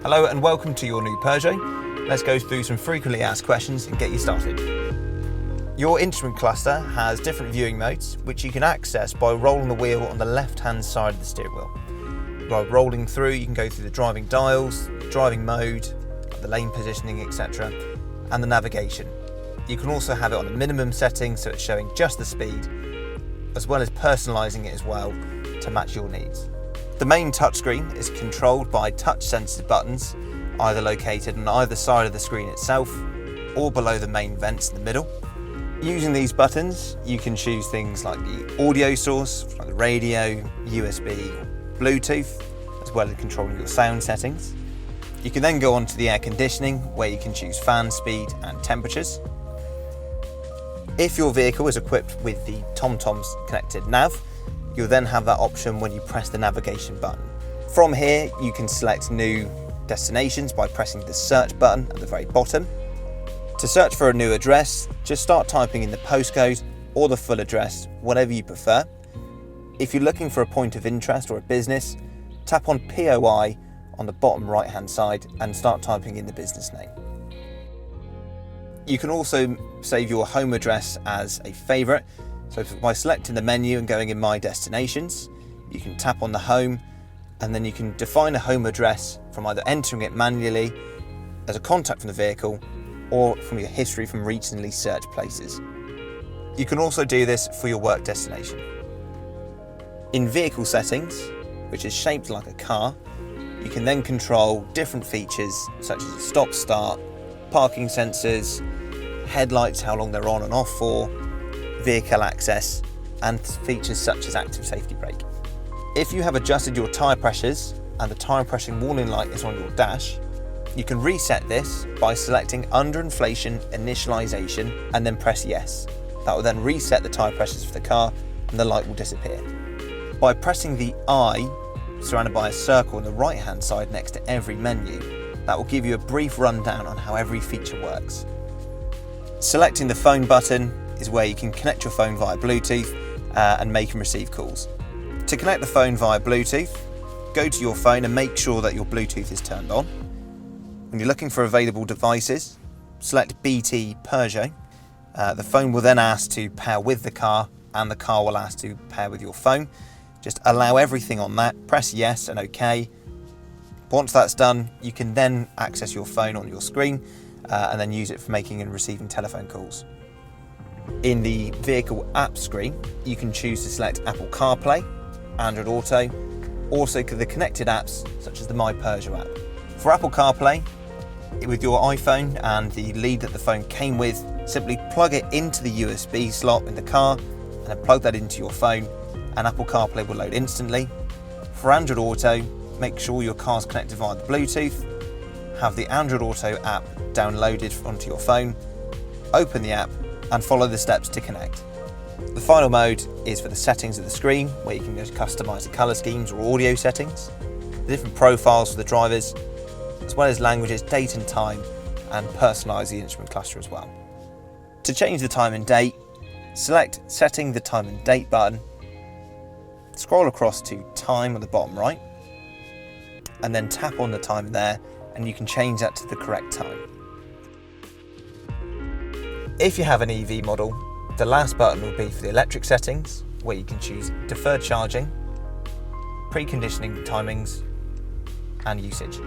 Hello and welcome to your new Peugeot. Let's go through some frequently asked questions and get you started. Your instrument cluster has different viewing modes, which you can access by rolling the wheel on the left-hand side of the steering wheel. By rolling through, you can go through the driving dials, driving mode, the lane positioning, etc., and the navigation. You can also have it on a minimum setting, so it's showing just the speed, as well as personalising it as well to match your needs. The main touchscreen is controlled by touch-sensitive buttons, either located on either side of the screen itself or below the main vents in the middle. Using these buttons, you can choose things like the audio source, like the radio, USB, Bluetooth, as well as controlling your sound settings. You can then go on to the air conditioning, where you can choose fan speed and temperatures. If your vehicle is equipped with the TomTom's connected nav, you'll then have that option when you press the navigation button. From here, you can select new destinations by pressing the search button at the very bottom. To search for a new address, just start typing in the postcode or the full address, whatever you prefer. If you're looking for a point of interest or a business, tap on POI on the bottom right hand side and start typing in the business name. You can also save your home address as a favourite. So by selecting the menu and going in My Destinations, you can tap on the home and then you can define a home address from either entering it manually as a contact from the vehicle or from your history from recently searched places. You can also do this for your work destination. In vehicle settings, which is shaped like a car, you can then control different features such as stop start, parking sensors, headlights, how long they're on and off for, vehicle access, and features such as active safety brake. If you have adjusted your tyre pressures and the tyre pressure warning light is on your dash, you can reset this by selecting under inflation initialization and then press yes. That will then reset the tyre pressures for the car and the light will disappear. By pressing the I, surrounded by a circle on the right hand side next to every menu, that will give you a brief rundown on how every feature works. Selecting the phone button is where you can connect your phone via Bluetooth and make and receive calls. To connect the phone via Bluetooth, go to your phone and make sure that your Bluetooth is turned on. When you're looking for available devices, select BT Peugeot. The phone will then ask to pair with the car and the car will ask to pair with your phone. Just allow everything on that, press yes and OK. Once that's done, you can then access your phone on your screen and then use it for making and receiving telephone calls. In the vehicle app screen, you can choose to select Apple CarPlay, Android Auto, also the connected apps such as the My Peugeot app. For Apple CarPlay, with your iPhone and the lead that the phone came with, simply plug it into the USB slot in the car and then plug that into your phone and Apple CarPlay will load instantly. For Android Auto, make sure your car's connected via the Bluetooth, have the Android Auto app downloaded onto your phone, open the app and follow the steps to connect. The final mode is for the settings of the screen, where you can just customise the colour schemes or audio settings, the different profiles for the drivers, as well as languages, date and time, and personalise the instrument cluster as well. To change the time and date, select Setting the Time and Date button, scroll across to Time on the bottom right, and then tap on the time there, and you can change that to the correct time. If you have an EV model, the last button will be for the electric settings, where you can choose deferred charging, preconditioning timings, and usage.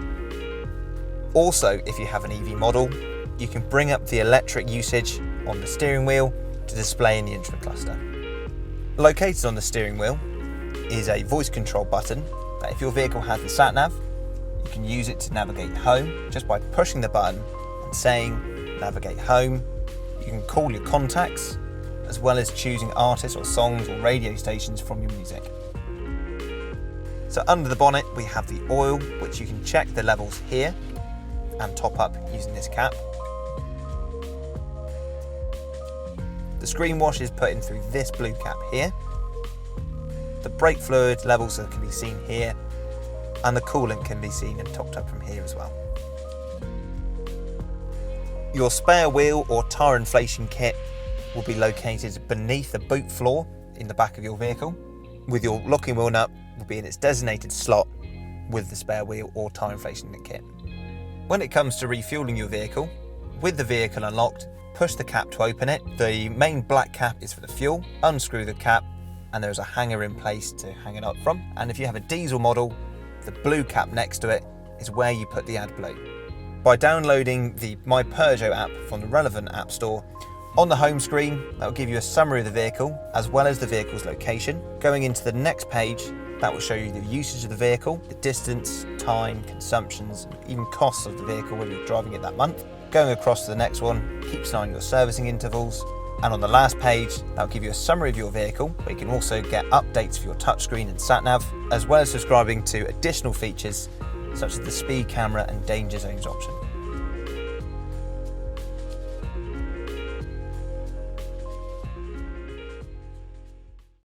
Also, if you have an EV model, you can bring up the electric usage on the steering wheel to display in the instrument cluster. Located on the steering wheel is a voice control button that if your vehicle has the sat-nav, you can use it to navigate home just by pushing the button and saying navigate home. You can call your contacts, as well as choosing artists or songs or radio stations from your music. So under the bonnet we have the oil, which you can check the levels here and top up using this cap. The screen wash is put in through this blue cap here. The brake fluid levels can be seen here, and the coolant can be seen and topped up from here as well. Your spare wheel or tyre inflation kit will be located beneath the boot floor in the back of your vehicle, with your locking wheel nut will be in its designated slot with the spare wheel or tyre inflation kit. When it comes to refueling your vehicle, with the vehicle unlocked, push the cap to open it. The main black cap is for the fuel. Unscrew the cap and there's a hanger in place to hang it up from. And if you have a diesel model, the blue cap next to it is where you put the AdBlue. By downloading the My Peugeot app from the relevant app store, on the home screen, that will give you a summary of the vehicle as well as the vehicle's location. Going into the next page, that will show you the usage of the vehicle, the distance, time, consumptions, and even costs of the vehicle when you're driving it that month. Going across to the next one, keeps an eye on your servicing intervals. And on the last page, that will give you a summary of your vehicle, where you can also get updates for your touchscreen and sat-nav, as well as subscribing to additional features such as the speed camera and danger zones option.